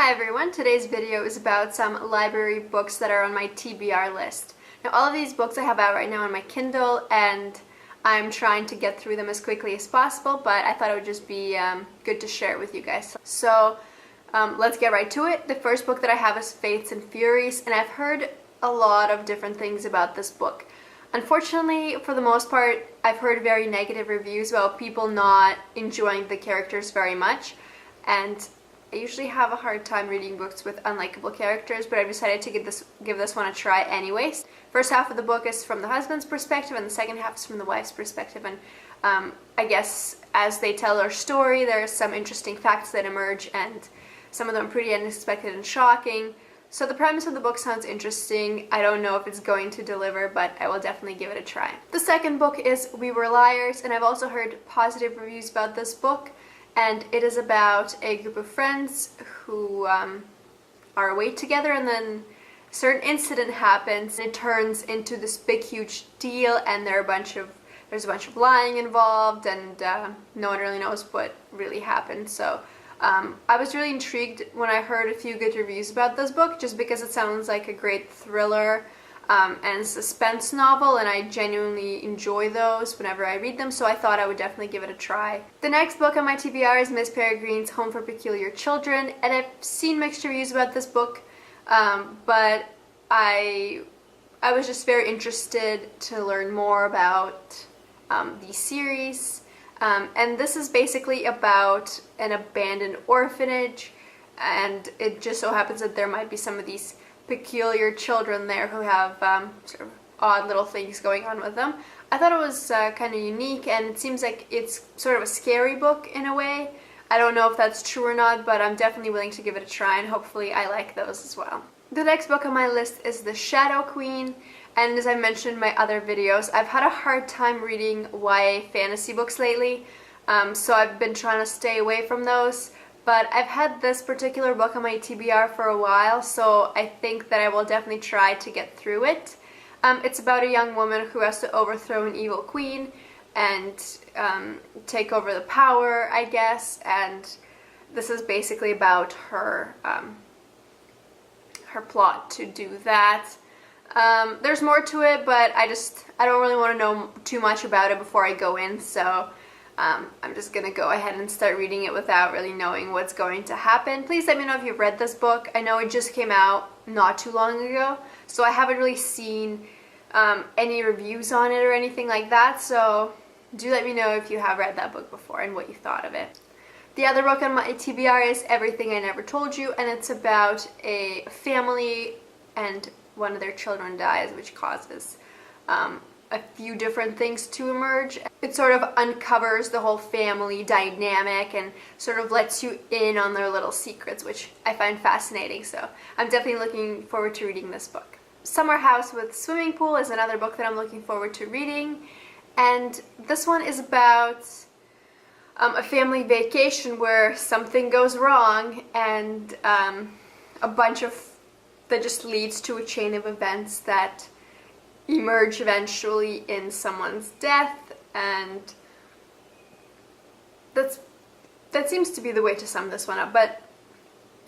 Hi everyone, today's video is about some library books that are on my TBR list. Now all of these books I have out right now on my Kindle and I'm trying to get through them as quickly as possible, but I thought it would just be good to share it with you guys. So let's get right to it. The first book that I have is Fates and Furies, and I've heard a lot of different things about this book. Unfortunately, for the most part, I've heard very negative reviews about people not enjoying the characters very much, and I usually have a hard time reading books with unlikable characters, but I decided to give this one a try anyways. First half of the book is from the husband's perspective, and the second half is from the wife's perspective. And I guess as they tell their story, there's some interesting facts that emerge, and some of them are pretty unexpected and shocking. So the premise of the book sounds interesting. I don't know if it's going to deliver, but I will definitely give it a try. The second book is We Were Liars, and I've also heard positive reviews about this book. And it is about a group of friends who are away together, and then a certain incident happens. It turns into this big, huge deal, and there's a bunch of lying involved, and no one really knows what really happened. So I was really intrigued when I heard a few good reviews about this book, just because it sounds like a great thriller and suspense novel, and I genuinely enjoy those whenever I read them, so I thought I would definitely give it a try. The next book on my TBR is Miss Peregrine's Home for Peculiar Children, and I've seen mixed reviews about this book, but I was just very interested to learn more about the series, and this is basically about an abandoned orphanage, and it just so happens that there might be some of these peculiar children there who have sort of odd little things going on with them. I thought it was kind of unique, and it seems like it's sort of a scary book in a way. I don't know if that's true or not, but I'm definitely willing to give it a try, and hopefully I like those as well. The next book on my list is The Shadow Queen, and as I mentioned in my other videos, I've had a hard time reading YA fantasy books lately, so I've been trying to stay away from those. But I've had this particular book on my TBR for a while, so I think that I will definitely try to get through it. It's about a young woman who has to overthrow an evil queen and take over the power, I guess, and this is basically about her her plot to do that. There's more to it, but I don't really want to know too much about it before I go in, so I'm just gonna go ahead and start reading it without really knowing what's going to happen. Please let me know if you've read this book. I know it just came out not too long ago, so I haven't really seen any reviews on it or anything like that, so do let me know if you have read that book before and what you thought of it. The other book on my TBR is Everything I Never Told You, and it's about a family and one of their children dies, which causes a few different things to emerge. It sort of uncovers the whole family dynamic and sort of lets you in on their little secrets, which I find fascinating, so I'm definitely looking forward to reading this book. Summer House with Swimming Pool is another book that I'm looking forward to reading, and this one is about a family vacation where something goes wrong, and that just leads to a chain of events that emerge eventually in someone's death, and that seems to be the way to sum this one up. But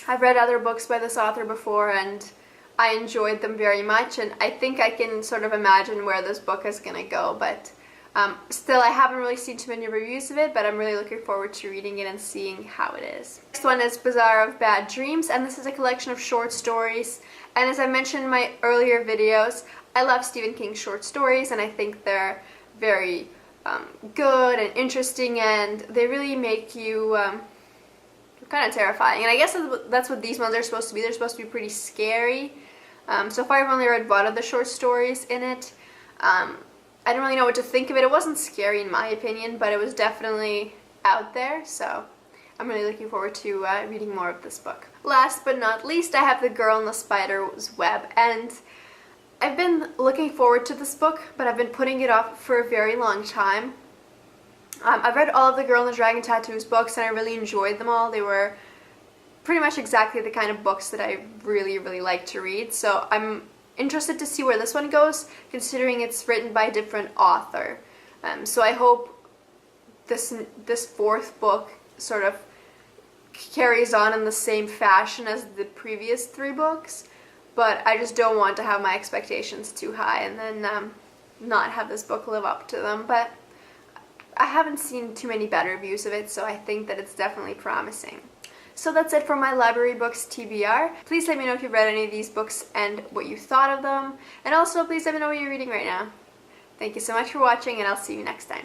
I've read other books by this author before, and I enjoyed them very much, and I think I can sort of imagine where this book is gonna go, but still, I haven't really seen too many reviews of it, but I'm really looking forward to reading it and seeing how it is. Next one is Bazaar of Bad Dreams, and this is a collection of short stories, and as I mentioned in my earlier videos, I love Stephen King's short stories, and I think they're very good and interesting, and they really make you kind of terrifying. And I guess that's what these ones are supposed to be. They're supposed to be pretty scary. So far I've only read one of the short stories in it. I didn't really know what to think of it. It wasn't scary in my opinion, but it was definitely out there, so I'm really looking forward to reading more of this book. Last but not least, I have The Girl in the Spider's Web, and I've been looking forward to this book, but I've been putting it off for a very long time. I've read all of the Girl in the Dragon Tattoos books, and I really enjoyed them all. They were pretty much exactly the kind of books that I really, really like to read, so I'm interested to see where this one goes, considering it's written by a different author. So I hope this fourth book sort of carries on in the same fashion as the previous 3 books, but I just don't want to have my expectations too high and then not have this book live up to them. But I haven't seen too many bad reviews of it, so I think that it's definitely promising. So that's it for my library books TBR. Please let me know if you've read any of these books and what you thought of them. And also, please let me know what you're reading right now. Thank you so much for watching, and I'll see you next time.